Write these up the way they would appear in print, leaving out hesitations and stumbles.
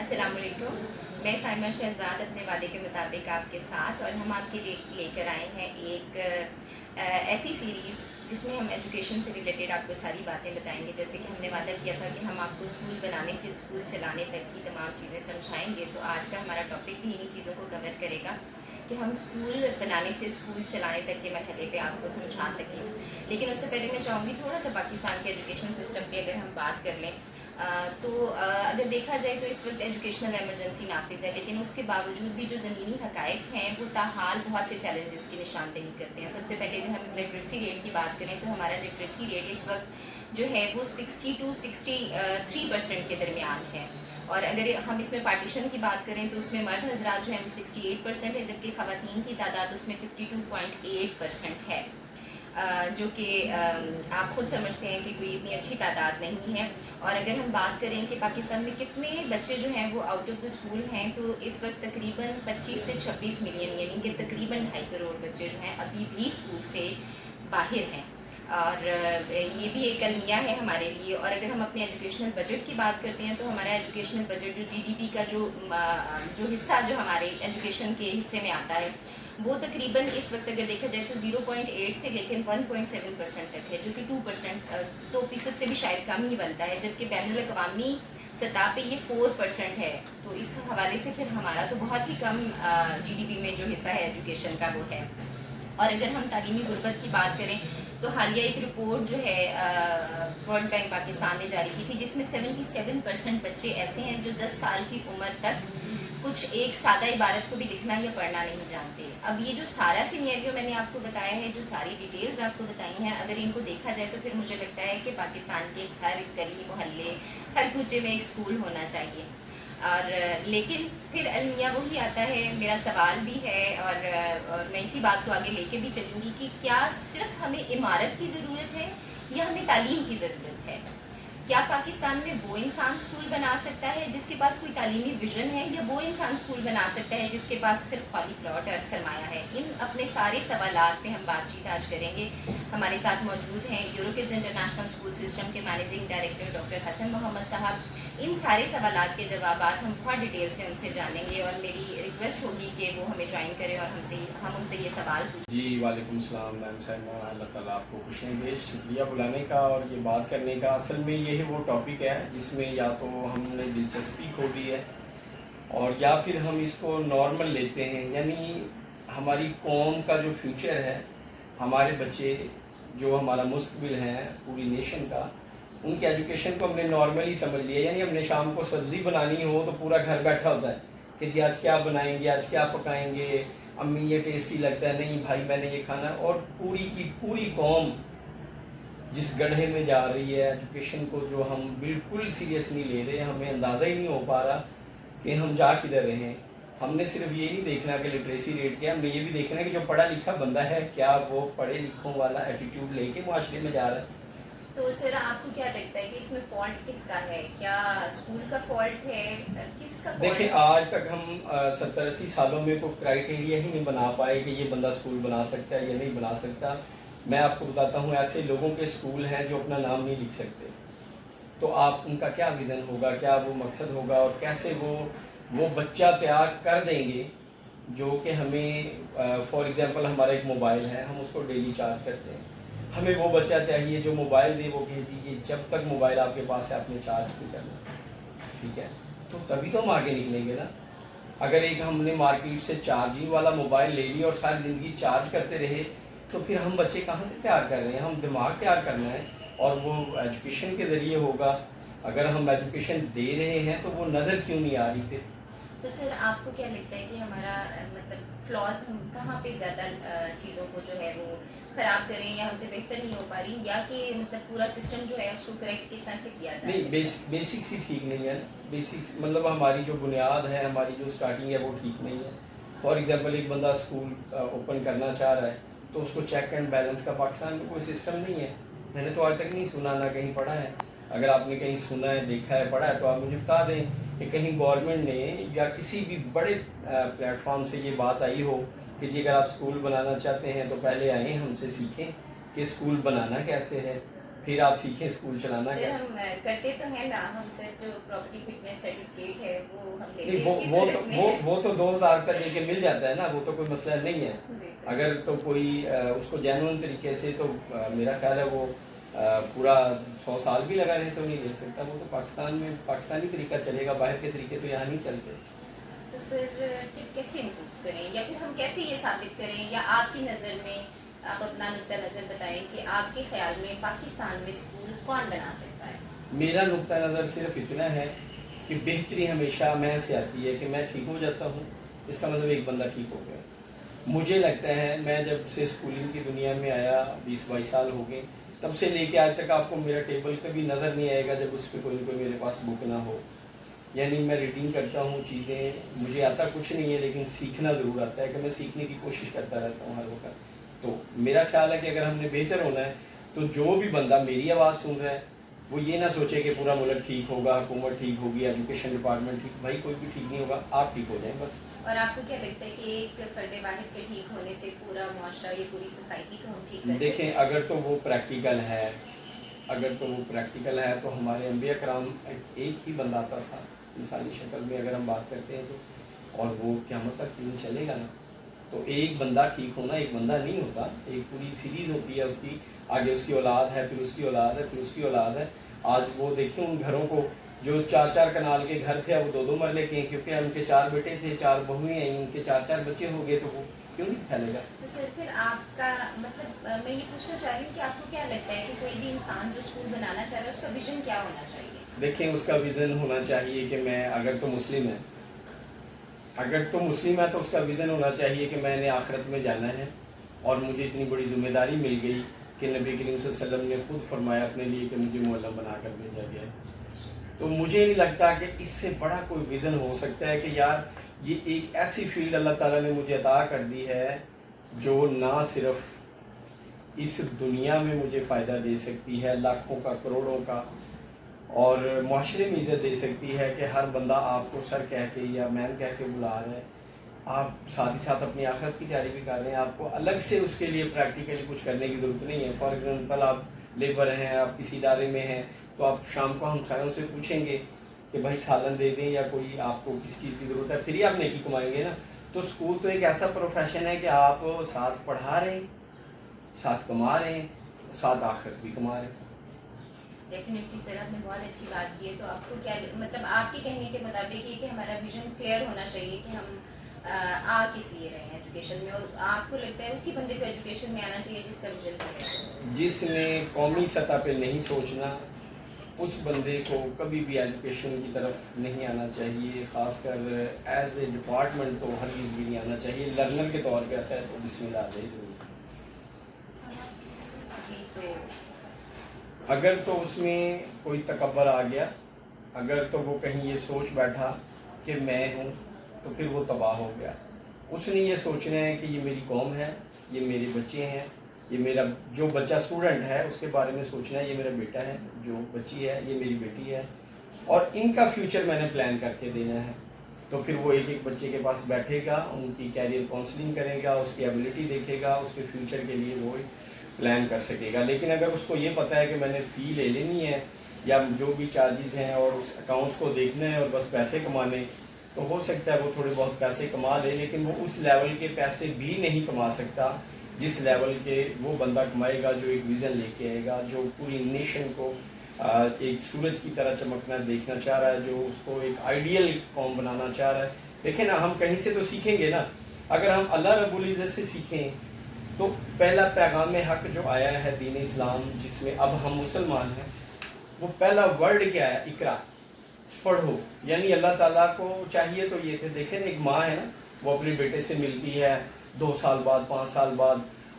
السلام علیکم. میں سائمہ شہزاد اپنے وعدے کے مطابق آپ کے ساتھ، اور ہم آپ کے لیے لے کر آئے ہیں ایک ایسی سیریز جس میں ہم ایجوکیشن سے ریلیٹڈ آپ کو ساری باتیں بتائیں گے. جیسے کہ ہم نے وعدہ کیا تھا کہ ہم آپ کو اسکول بنانے سے اسکول چلانے تک کی تمام چیزیں سمجھائیں گے، تو آج کا ہمارا ٹاپک بھی انہی چیزوں کو کور کرے گا کہ ہم اسکول بنانے سے اسکول چلانے تک کے مرحلے پہ آپ کو سمجھا سکیں. لیکن اس سے پہلے میں چاہوں گی تھوڑا سا پاکستان کے ایجوکیشن سسٹم پہ اگر ہم بات کر لیں تو اگر دیکھا جائے تو اس وقت ایجوکیشنل ایمرجنسی نافذ ہے، لیکن اس کے باوجود بھی جو زمینی حقائق ہیں وہ تاحال بہت سے چیلنجز کی نشاندہی کرتے ہیں. سب سے پہلے اگر ہم لٹریسی ریٹ کی بات کریں تو ہمارا لٹریسی ریٹ اس وقت جو ہے وہ 60 to 63% کے درمیان ہے. اور اگر ہم اس میں پارٹیشن کی بات کریں تو اس میں مرد حضرات جو ہیں وہ 68% ہے، جبکہ خواتین کی تعداد اس میں 52.8% ہے، جو کہ آپ خود سمجھتے ہیں کہ کوئی اتنی اچھی تعداد نہیں ہے. اور اگر ہم بات کریں کہ پاکستان میں کتنے بچے جو ہیں وہ آؤٹ آف دا اسکول ہیں، تو اس وقت تقریباً 25 سے 26 ملین، یعنی کہ تقریباً 2.5 کروڑ بچے جو ہیں ابھی بھی اسکول سے باہر ہیں. اور یہ بھی ایک المیہ ہے ہمارے لیے. اور اگر ہم اپنے ایجوکیشنل بجٹ کی بات کرتے ہیں تو ہمارا ایجوکیشنل بجٹ جو جی ڈی پی کا جو حصہ جو ہمارے ایجوکیشن کے حصے میں آتا ہے وہ تقریباً اس وقت اگر دیکھا جائے تو 0.8 سے لے کر 1.7% تک ہے، جو کہ 2% سے بھی شاید کم ہی بنتا ہے، جبکہ بین الاقوامی سطح پہ یہ 4% ہے. تو اس حوالے سے پھر ہمارا تو بہت ہی کم جی ڈی پی میں جو حصہ ہے ایجوکیشن کا وہ ہے. اور اگر ہم تعلیمی غربت کی بات کریں تو حالیہ ایک رپورٹ جو ہے ورلڈ بینک پاکستان نے جاری کی تھی، جس میں 77% بچے ایسے ہیں جو 10 سال کی عمر تک کچھ ایک سادہ عبارت کو بھی لکھنا یا پڑھنا نہیں جانتے. اب یہ جو سارا سینیریو میں نے آپ کو بتایا ہے، جو ساری ڈیٹیلز آپ کو بتائی ہیں، اگر ان کو دیکھا جائے تو پھر مجھے لگتا ہے کہ پاکستان کے ہر گلی محلے ہر کوچے میں ایک اسکول ہونا چاہیے. اور لیکن پھر المیہ وہی آتا ہے، میرا سوال بھی ہے اور میں اسی بات کو آگے لے کے بھی چلوں گی کہ کیا صرف ہمیں عمارت کی ضرورت ہے یا ہمیں تعلیم کی ضرورت ہے؟ کیا پاکستان میں وہ انسان اسکول بنا سکتا ہے جس کے پاس کوئی تعلیمی ویژن ہے، یا وہ انسان اسکول بنا سکتا ہے جس کے پاس صرف خالی پلاٹ اور سرمایہ ہے؟ ان اپنے سارے سوالات پہ ہم بات چیت آج کریں گے. ہمارے ساتھ موجود ہیں یوروکڈز انٹرنیشنل اسکول سسٹم کے مینیجنگ ڈائریکٹر ڈاکٹر حسن محمد صاحب. ان سارے سوالات کے جوابات ہم بہت ڈیٹیل سے ان سے جانیں گے، اور میری ریکویسٹ ہوگی کہ وہ ہمیں جوائن کریں اور ہم ان سے یہ سوال پوچھیں. جی وعلیکم السلام میم سائمہ، اللہ تعالیٰ آپ کو خوشیاں دے. شکریہ بلانے کا اور یہ بات کرنے کا. اصل میں یہ وہ ٹاپک ہے جس میں یا تو ہم نے دلچسپی کھو دی ہے اور یا پھر ہم اس کو نارمل لیتے ہیں. یعنی ہماری قوم کا جو فیوچر ہے، ہمارے بچے جو ہمارا مستقبل ہے پوری نیشن کا، ان کی ایجوکیشن کو ہم نے نارملی سمجھ لیا. یعنی ہم نے شام کو سبزی بنانی ہو تو پورا گھر بیٹھا ہوتا ہے کہ جی آج کیا بنائیں گے، آج کیا پکائیں گے، امی یہ ٹیسٹی لگتا ہے، نہیں بھائی میں نے یہ کھانا ہے. اور پوری کی پوری قوم جس گڑھے میں جا رہی ہے ایجوکیشن کو، جو ہم بالکل سیریس نہیں لے رہے، ہمیں اندازہ ہی نہیں ہو پا رہا کہ ہم جا کدھر رہے ہیں. ہم نے صرف یہ نہیں دیکھنا کہ لٹریسی ریٹ کیا، ہم نے یہ بھی دیکھنا ہے کہ جو پڑھا لکھا بندہ ہے کیا وہ پڑھے لکھوں والا ایٹیٹیوڈ لے کے معاشرے میں جا رہا ہے. تو سر آپ کو کیا لگتا ہے کہ اس میں فالٹ کس کا ہے؟ کیا اسکول کا فالٹ ہے، کس کا فالٹ؟ دیکھیں آج تک ہم 70-80 سالوں میں کوئی کرائٹیریا ہی نہیں بنا پائے کہ یہ بندہ اسکول بنا سکتا ہے یا نہیں بنا سکتا. میں آپ کو بتاتا ہوں ایسے لوگوں کے اسکول ہیں جو اپنا نام نہیں لکھ سکتے. تو آپ ان کا کیا ویژن ہوگا، کیا وہ مقصد ہوگا، اور کیسے وہ بچہ تیار کر دیں گے جو کہ ہمیں فار ایگزامپل ہمارا ایک موبائل ہے، ہم اس کو ڈیلی چارج کرتے ہیں. ہمیں وہ بچہ چاہیے جو موبائل دے وہ کہے جی جب تک موبائل آپ کے پاس ہے آپ نے چارج نہیں کرنا. ٹھیک ہے، تو تبھی تو ہم آگے نکلیں گے نا. اگر ایک ہم نے مارکیٹ سے چارجنگ والا موبائل لے لیا اور ساری زندگی چارج کرتے رہے تو پھر ہم بچے کہاں سے تیار کر رہے ہیں؟ ہم دماغ تیار کرنا ہے اور وہ ایجوکیشن کے ذریعے ہوگا. اگر ہم ایجوکیشن دے رہے ہیں تو وہ نظر کیوں نہیں آ رہی پھر؟ تو سر آپ کو کیا لگتا ہے کہ ہمارا مطلب فلاز ہم کہاں پہ زیادہ چیزوں کو جو ہے وہ خراب کریں، یا ہم سے بہتر نہیں ہو پا رہی، یا کہ مطلب پورا سسٹم جو ہے اس کو کریکٹ کس طرح سے کیا جائے؟ نہیں، بیسکس ہی ٹھیک نہیں ہے. بیسکس مطلب ہماری جو بنیاد ہے، ہماری جو سٹارٹنگ ہے وہ ٹھیک نہیں ہے. فار ایگزامپل ایک بندہ اسکول اوپن کرنا چاہ رہا ہے تو اس کو چیک اینڈ بیلنس کا پاکستان میں کوئی سسٹم نہیں ہے. میں نے تو آج تک نہیں سنا، نہ کہیں پڑھا ہے. اگر آپ نے کہیں سنا ہے، دیکھا ہے، پڑھا ہے تو آپ مجھے بتا دیں کہ کہیں گورنمنٹ نے یا کسی بھی بڑے پلیٹ فارم سے یہ بات آئی ہو کہ جی اگر آپ اسکول بنانا چاہتے ہیں تو پہلے آئیں ہم سے سیکھیں کہ اسکول بنانا کیسے ہے. پھر آپ سیکھیں اسکول چلانا سر کیسے. ہم کرتے تو ہیں نا، ہم سر جو پراپرٹی فٹنس سرٹیفکیٹ ہے وہ ہم لیتے نہیں ہیں اسی صورت میں. وہ تو 2000 کا دے کے مل جاتا ہے نا، وہ تو کوئی مسئلہ نہیں ہے. جی سر. اگر تو کوئی اس کو جینوئن طریقے سے، تو میرا خیال ہے وہ پورا 100 سال بھی لگا رہے تو نہیں لے سکتا. وہ تو پاکستان میں پاکستانی طریقہ چلے گا، باہر کے طریقے تو یہاں نہیں چلتے. تو سر پھر کیسے امپروو کریں، یا پھر ہم کیسے یہ ثابت کریں، یا آپ کی نظر میں آپ اپنا نقطہ نظر بتائیں کہ آپ کے خیال میں پاکستان میں اسکول کون بنا سکتا ہے؟ میرا نقطہ نظر صرف اتنا ہے کہ بہتری ہمیشہ میں سے آتی ہے. کہ میں ٹھیک ہو جاتا ہوں، اس کا مطلب ایک بندہ ٹھیک ہو گیا. مجھے لگتا ہے میں جب سے اسکولنگ کی دنیا میں آیا 20-22 سال ہو گئے، تب سے لے کے آج تک آپ کو میرا ٹیبل کبھی نظر نہیں آئے گا جب اس پہ کوئی نہ کوئی میرے پاس بک نہ ہو. یعنی میں ریڈنگ کرتا ہوں چیزیں، مجھے آتا کچھ نہیں ہے لیکن سیکھنا ضرور آتا ہے، کہ میں سیکھنے کی کوشش کرتا رہتا ہوں ہر وقت. تو میرا خیال ہے کہ اگر ہم نے بہتر ہونا ہے تو جو بھی بندہ میری آواز سن رہا ہے وہ یہ نہ سوچے کہ پورا ملک ٹھیک ہوگا، حکومت ٹھیک ہوگی، ایجوکیشن ڈپارٹمنٹ ٹھیک. بھائی کوئی بھی ٹھیک نہیں ہوگا، آپ ٹھیک ہو جائیں بس. اور آپ کو کیا لگتا ہے کہ ایک فرد واحد کے ٹھیک ہونے سے پورا معاشرہ یا پوری سوسائٹی کو ہم ٹھیک کر سکتے ہیں؟ دیکھیں اگر تو وہ پریکٹیکل ہے، تو ہمارے انبیاء کرام ایک ہی بندہ آتا تھا انسانی شکل میں اگر ہم بات کرتے ہیں تو، اور وہ قیامت تک دین چلے گا نا. تو ایک بندہ ٹھیک ہونا ایک بندہ نہیں ہوتا، ایک پوری سیریز ہوتی ہے اس کی. آگے اس کی اولاد ہے، پھر اس کی اولاد ہے، پھر اس کی اولاد ہے. آج وہ دیکھیں ان گھروں کو جو 4-4 کنال کے گھر تھے، اب وہ 2-2 مرلے کے ہیں، کیونکہ ان کے 4 بیٹے تھے، 4 بہویں ہیں، ان کے 4-4 بچے ہو گئے، تو وہ کیوں نہیں پھیلے گا. تو سر پھر آپ کا مطلب میں یہ پوچھنا چاہ رہی ہوں کہ آپ کو کیا لگتا ہے کہ کوئی بھی انسان جو اسکول بنانا چاہ رہا ہے اس کا ویژن کیا ہونا چاہیے؟ دیکھیں اس کا ویژن ہونا چاہیے کہ میں اگر تو مسلم ہے تو اس کا ویژن ہونا چاہیے کہ میں نے آخرت میں جانا ہے، اور مجھے اتنی بڑی ذمہ داری مل گئی کہ نبی کریم صلی اللہ علیہ وسلم نے خود فرمایا اپنے لیے کہ مجھے معلم بنا کر بھیجا گیا ہے. تو مجھے نہیں لگتا کہ اس سے بڑا کوئی ویژن ہو سکتا ہے کہ یار یہ ایک ایسی فیلڈ اللہ تعالیٰ نے مجھے عطا کر دی ہے جو نہ صرف اس دنیا میں مجھے فائدہ دے سکتی ہے لاکھوں کا، کروڑوں کا، اور معاشرے میں عزت دے سکتی ہے کہ ہر بندہ آپ کو سر کہہ کے یا میم کہہ کے بلا رہا ہے. آپ ساتھ ہی ساتھ اپنی آخرت کی تیاری بھی کر رہے ہیں، آپ کو الگ سے اس کے لیے پریکٹیکلی کچھ کرنے کی ضرورت نہیں ہے. فار ایگزامپل آپ لیبر ہیں، آپ کسی ادارے میں ہیں، تو آپ شام کو ہمسایوں سے پوچھیں گے کہ بھائی سالن دے دیں یا کوئی آپ کو کس چیز کی ضرورت ہے، پھر ہی آپ نیکی کمائیں گے نا. تو اسکول تو ایک ایسا پروفیشن ہے کہ آپ ساتھ پڑھا رہے ہیں، ساتھ کما رہے ہیں، ساتھ آخرت بھی کما رہے ہیں. ڈیفینیٹلی سر آپ نے بہت اچھی بات کی ہے. تو آپ کو کیا مطلب آپ کے کہنے کے مطابق یہ کہ ہمارا ویژن کلیئر ہونا چاہیے کہ ہم آ کس لیے رہے ہیں ایجوکیشن میں، اور آپ کو لگتا ہے اسی بندے کو ایجوکیشن میں آنا چاہیے جس کا ویژن ہے. جس نے قومی سطح پہ نہیں سوچنا اس بندے کو کبھی بھی ایجوکیشن کی طرف نہیں آنا چاہیے، خاص کر ایز اے ڈپارٹمنٹ تو ہر چیز بھی نہیں آنا چاہیے. لرنر کے طور پہ آتا ہے تو بسم اللہ دے ضرور. جی تو اگر تو اس میں کوئی تکبر آ گیا، اگر تو وہ کہیں یہ سوچ بیٹھا کہ میں ہوں، تو پھر وہ تباہ ہو گیا. اس نے یہ سوچنا ہے کہ یہ میری قوم ہے، یہ میرے بچے ہیں، یہ میرا جو بچہ اسٹوڈنٹ ہے اس کے بارے میں سوچنا ہے، یہ میرا بیٹا ہے، جو بچی ہے یہ میری بیٹی ہے، اور ان کا فیوچر میں نے پلان کر کے دینا ہے. تو پھر وہ ایک ایک بچے کے پاس بیٹھے گا، ان کی کیریئر کاؤنسلنگ کرے گا، اس کی ایبلٹی دیکھے گا، اس کے فیوچر کے لیے وہ پلان کر سکے گا. لیکن اگر اس کو یہ پتہ ہے کہ میں نے فی لے لینی ہے یا جو بھی چارجز ہیں اور اس اکاؤنٹس کو دیکھنا ہے اور بس پیسے کمانے، تو ہو سکتا ہے وہ تھوڑے بہت پیسے کما لے، لیکن وہ اس لیول کے پیسے بھی نہیں کما سکتا جس لیول کے وہ بندہ کمائے گا جو ایک ویژن لے کے آئے گا، جو پوری نیشن کو ایک سورج کی طرح چمکنا دیکھنا چاہ رہا ہے، جو اس کو ایک آئیڈیل قوم بنانا چاہ رہا ہے. دیکھیں نا، ہم کہیں سے تو سیکھیں گے نا. اگر ہم اللہ رب العزت سے سیکھیں تو پہلا پیغام حق جو آیا ہے دین اسلام، جس میں اب ہم مسلمان ہیں، وہ پہلا ورڈ کیا ہے؟ اقرا، پڑھو. یعنی اللہ تعالیٰ کو چاہیے تو یہ تھے. دیکھیں ایک ماں ہے نا، وہ اپنے بیٹے سے ملتی ہے 2 سال بعد 5 سال بعد،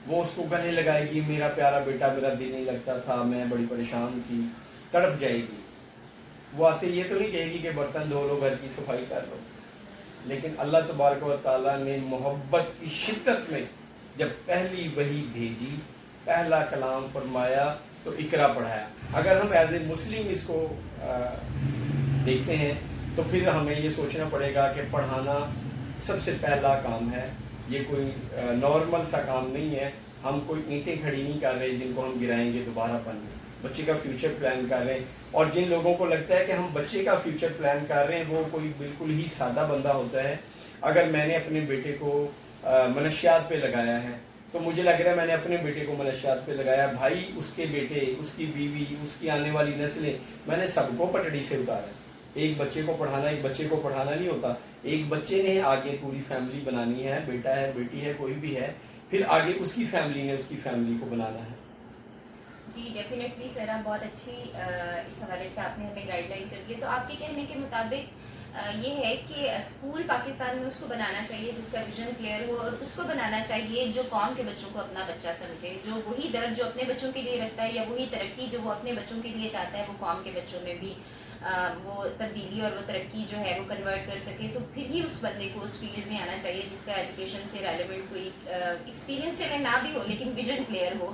وہ اس کو گلے لگائے گی، میرا پیارا بیٹا، میرا دل نہیں لگتا تھا، میں بڑی پریشان تھی، تڑپ جائے گی. وہ آتے یہ تو نہیں کہے گی کہ برتن دھو لو، گھر کی صفائی کر لو. لیکن اللہ تبارک و تعالیٰ نے محبت کی شدت میں جب پہلی وحی بھیجی، پہلا کلام فرمایا تو اقرا پڑھایا. اگر ہم ایز اے مسلم اس کو دیکھتے ہیں تو پھر ہمیں یہ سوچنا پڑے گا کہ پڑھانا سب سے پہلا کام ہے. یہ کوئی نارمل سا کام نہیں ہے. ہم کوئی اینٹیں کھڑی نہیں کر رہے جن کو ہم گرائیں گے دوبارہ بن گے. بچے کا فیوچر پلان کر رہے ہیں. اور جن لوگوں کو لگتا ہے کہ ہم بچے کا فیوچر پلان کر رہے ہیں وہ کوئی بالکل ہی سادہ بندہ ہوتا ہے. اگر میں نے اپنے بیٹے کو منشیات پہ لگایا ہے تو مجھے لگ رہا ہے میں نے اپنے بیٹے کو منشیات پہ لگایا, بھائی اس کے بیٹے, اس کی بیوی, اس کی آنے والی نسلیں, میں نے سب کو پٹڑی سے اتارا. ایک بچے کو پڑھانا ایک بچے کو پڑھانا نہیں ہوتا, ایک بچے نے آگے پوری فیملی بنانی ہے, بیٹا ہے, بیٹی ہے, کوئی بھی ہے, پھر آگے اس کی فیملی نے اس کی فیملی کو بنانا ہے. جی ڈیفینیٹلی سر, آپ بہت اچھی اس حوالے سے آپ نے ہمیں گائیڈ لائن کر دی. تو آپ کے کہنے کے مطابق یہ ہے کہ اسکول پاکستان میں اس کو بنانا چاہیے جس کا ویژن کلیئر ہو, اور اس کو بنانا چاہیے جو قوم کے بچوں کو اپنا بچہ سمجھے, جو وہی درد جو اپنے بچوں کے لیے رکھتا ہے یا وہی ترقی جو وہ اپنے بچوں کے لیے چاہتا ہے وہ قوم کے بچوں میں بھی وہ تبدیلی اور وہ ترقی جو ہے وہ کنورٹ کر سکے. تو پھر ہی اس بندے کو اس فیلڈ میں آنا چاہیے جس کا ایجوکیشن سے ریلیونٹ کوئی ایکسپیرینس چلے نہ بھی ہو, لیکن ویژن کلیئر ہو,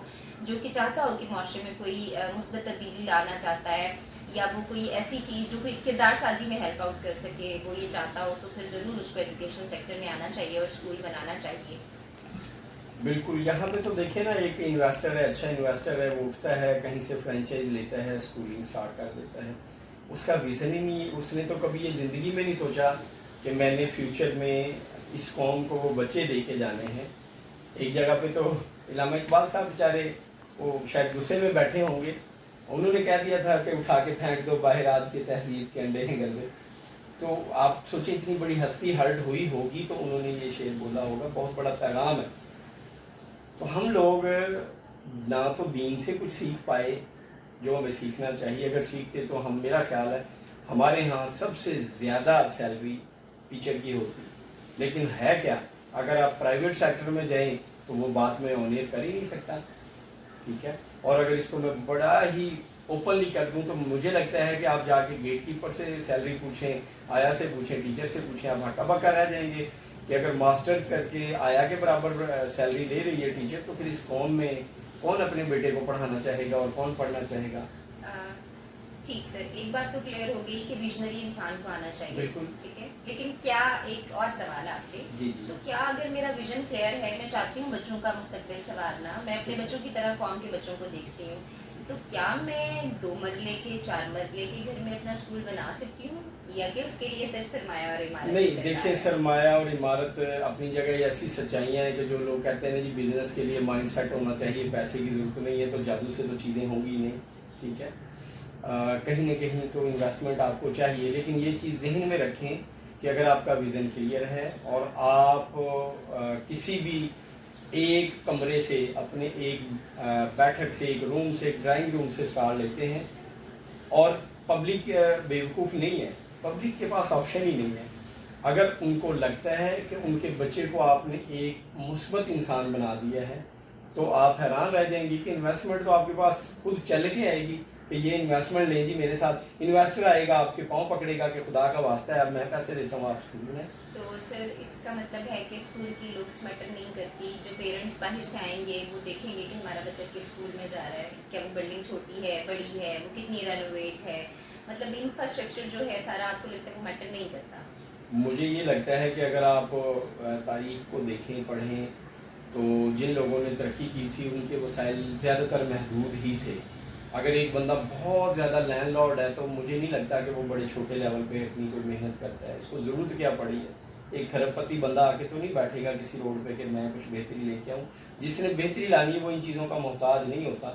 جو کہ چاہتا ہو کہ معاشرے میں کوئی مثبت تبدیلی لانا چاہتا ہے, یا وہ کوئی ایسی چیز جو کوئی کردار سازی میں ہیلپ آؤٹ کر سکے وہ یہ چاہتا ہو, تو پھر ضرور اس کو ایجوکیشن سیکٹر میں آنا چاہیے اور اسکول بنانا چاہیے. بالکل. یہاں پہ تو دیکھیں نا, ایک انویسٹر ہے, اچھا انویسٹر ہے, وہ اٹھتا ہے کہیں سے فرینچائز لیتا ہے, اسکولنگ اسٹارٹ کر دیتا ہے, اس کا ویژن ہی نہیں, اس نے تو کبھی یہ زندگی میں نہیں سوچا کہ میں نے فیوچر میں اس قوم کو وہ بچے دے کے جانے ہیں. ایک جگہ پہ تو علامہ اقبال صاحب بیچارے وہ شاید غصے میں بیٹھے ہوں گے, انہوں نے کہہ دیا تھا کہ اٹھا کے پھینک دو باہر آج کے تہذیب کے انڈے ہیں گلے. تو آپ سوچیں اتنی بڑی ہستی ہرٹ ہوئی ہوگی تو انہوں نے یہ شعر بولا ہوگا, بہت بڑا پیغام ہے. تو ہم لوگ نہ تو دین سے کچھ سیکھ پائے جو ہمیں سیکھنا چاہیے, اگر سیکھتے تو ہم, میرا خیال ہے ہمارے ہاں سب سے زیادہ سیلری ٹیچر کی ہوتی, لیکن ہے کیا, اگر آپ پرائیویٹ سیکٹر میں جائیں تو وہ بات میں آنر کر ہی نہیں سکتا. ٹھیک ہے, اور اگر اس کو میں بڑا ہی اوپنلی کر دوں تو مجھے لگتا ہے کہ آپ جا کے گیٹ کیپر سے سیلری پوچھیں, آیا سے پوچھیں, ٹیچر سے پوچھیں, آپ ہکا بکا رہ جائیں گے کہ اگر ماسٹرز کر کے آیا کے برابر سیلری لے رہی ہے ٹیچر, تو پھر اس قوم میں کون اپنے بیٹے کو پڑھانا چاہے گا اور کون پڑھنا چاہے گا. ٹھیک سر, ایک بات تو کلیئر ہو گئی کہ ویژنری انسان کو آنا چاہیے. بالکل ٹھیک ہے, لیکن کیا, ایک اور سوال آپ سے, جی تو کیا اگر میرا ویژن کلیئر ہے, میں چاہتی ہوں بچوں کا مستقبل سنوارنا, میں اپنے بچوں کی طرح قوم کے بچوں کو دیکھتی ہوں, تو کیا میں 2 مرلے کے 4 مرلے کے گھر میں اپنا اسکول بنا سکتی ہوں, یا کہ اس کے لیے صرف سرمایہ اور عمارت؟ نہیں, دیکھیں سرمایہ اور عمارت اپنی جگہ ایسی سچائیاں ہیں کہ جو لوگ کہتے ہیں جی بزنس کے لیے مائنڈ سیٹ ہونا چاہیے, پیسے کی ضرورت نہیں ہے, تو جادو سے تو چیزیں ہوں گی نہیں. ٹھیک ہے, کہیں نہ کہیں تو انویسٹمنٹ آپ کو چاہیے, لیکن یہ چیز ذہن میں رکھیں کہ اگر آپ کا ویژن کلیئر ہے اور آپ کسی بھی ایک کمرے سے, اپنے ایک بیٹھک سے, ایک روم سے, ایک ڈرائنگ روم سے اسٹار لیتے ہیں, اور پبلک بیوقوف نہیں ہے, پبلک کے پاس آپشن ہی نہیں ہے. اگر ان کو لگتا ہے کہ ان کے بچے کو آپ نے ایک مثبت انسان بنا دیا ہے تو آپ حیران رہ جائیں گی کہ انویسٹمنٹ تو آپ کے پاس خود چل کے آئے گی کہ یہ انویسٹمنٹ لیں جی میرے ساتھ. انویسٹر آئے گا, آپ کے پاؤں پکڑے گا کہ خدا کا واسطہ ہے, اب میں پیسے دیتا ہوں, آپ اسکول میں. تو سر اس کا مطلب ہے کہ اسکول کی لکس میٹر نہیں کرتی, جو پیرنٹس باہر سے آئیں گے وہ دیکھیں گے کہ ہمارا بچہ کس اسکول میں جا رہا ہے, کیا وہ بلڈنگ چھوٹی ہے, بڑی ہے, وہ کتنی رینوویٹ ہے, مطلب انفراسٹرکچر جو ہے سارا آپ کو لگتا ہے وہ میٹر نہیں کرتا. مجھے یہ لگتا ہے کہ اگر آپ تاریخ کو دیکھیں, پڑھیں, تو جن لوگوں نے ترقی کی تھی ان کے وسائل زیادہ تر محدود ہی تھے. اگر ایک بندہ بہت زیادہ لینڈ لارڈ ہے تو مجھے نہیں لگتا کہ وہ بڑے چھوٹے لیول پہ اپنی کوئی محنت کرتا ہے, اس کو ضرورت کیا پڑی ہے. ایک کھرب پتی بندہ آ کے تو نہیں بیٹھے گا کسی روڈ پہ کہ میں کچھ بہتری لے کے آؤں. جس نے بہتری لانی ہے وہ ان چیزوں کا محتاج نہیں ہوتا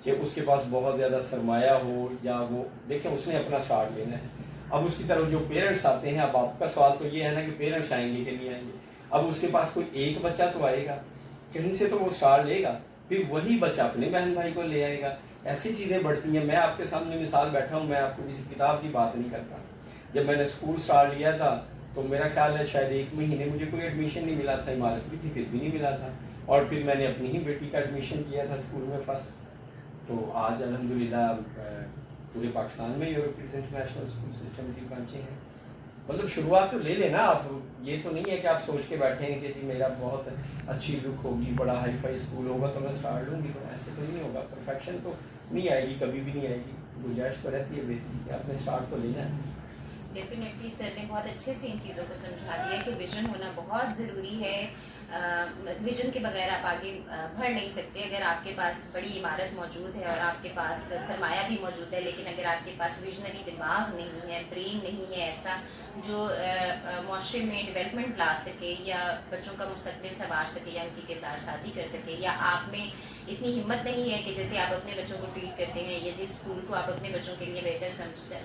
کہ اس کے پاس بہت زیادہ سرمایہ ہو, یا وہ دیکھیں اس نے اپنا سٹارٹ لینا ہے. اب اس کی طرف جو پیرنٹس آتے ہیں, اب آپ کا سوال تو یہ ہے نا کہ پیرنٹس آئیں گے کہ نہیں آئیں گے. اب اس کے پاس کوئی ایک بچہ تو آئے گا, کہیں سے تو وہ سٹارٹ لے گا, پھر وہی بچہ اپنے بہن بھائی کو لے آئے گا. ایسی چیزیں بڑھتی ہیں. میں آپ کے سامنے مثال بیٹھا ہوں, میں آپ کو کسی کتاب کی بات نہیں کرتا. جب میں نے اسکول سٹارٹ لیا تھا تو میرا خیال ہے شاید 1 مہینے مجھے کوئی ایڈمیشن نہیں ملا تھا, عمارت بھی تھی پھر بھی نہیں ملا تھا, اور پھر میں نے اپنی ہی بیٹی کا ایڈمیشن کیا تھا اسکول میں فرسٹ. تو آج الحمدللہ پورے پاکستان میں یورپیز انٹرنیشنل اسکول سسٹم کی برانچیں ہیں. مطلب شروعات تو لے لینا آپ, یہ تو نہیں ہے کہ آپ سوچ کے بیٹھے ہیں کہ جی میرا بہت اچھی لک ہوگی, بڑا ہائی فائی اسکول ہوگا تو میں اسٹارٹ لوں گی, تو ایسے تو نہیں ہوگا. پرفیکشن تو نہیں آئے گی, کبھی بھی نہیں آئے گی. گنجائش تو رہتی ہے بہتری کہ آپ نے اسٹارٹ تو لینا ہے. ڈیفینیٹلی سر نے بہت اچھے سے ان چیزوں کو سمجھا دیا کہ ویژن ہونا بہت ضروری ہے, ویژن کے بغیر آپ آگے بڑھ نہیں سکتے. اگر آپ کے پاس بڑی عمارت موجود ہے اور آپ کے پاس سرمایہ بھی موجود ہے، لیکن اگر آپ کے پاس ویژنری دماغ نہیں ہے، برین نہیں ہے ایسا جو معاشرے میں ڈیولپمنٹ لا سکے یا بچوں کا مستقبل سنوار سکے یا ان کی کردار سازی کر سکے، یا آپ میں اتنی ہمت نہیں ہے کہ جیسے آپ اپنے بچوں کو ٹریٹ کرتے ہیں یا جس اسکول کو آپ اپنے بچوں کے لیے بہتر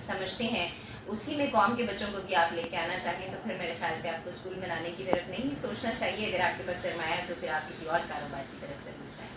سمجھتے ہیں اسی میں قوم کے بچوں کو بھی آپ لے کے آنا چاہیں، تو پھر میرے خیال سے آپ کو اسکول میں لانے کی طرف نہیں سوچنا چاہیے. اگر آپ کے پاس سرمایہ ہے تو پھر آپ کسی اور کاروبار کی طرف ضرور جائیں.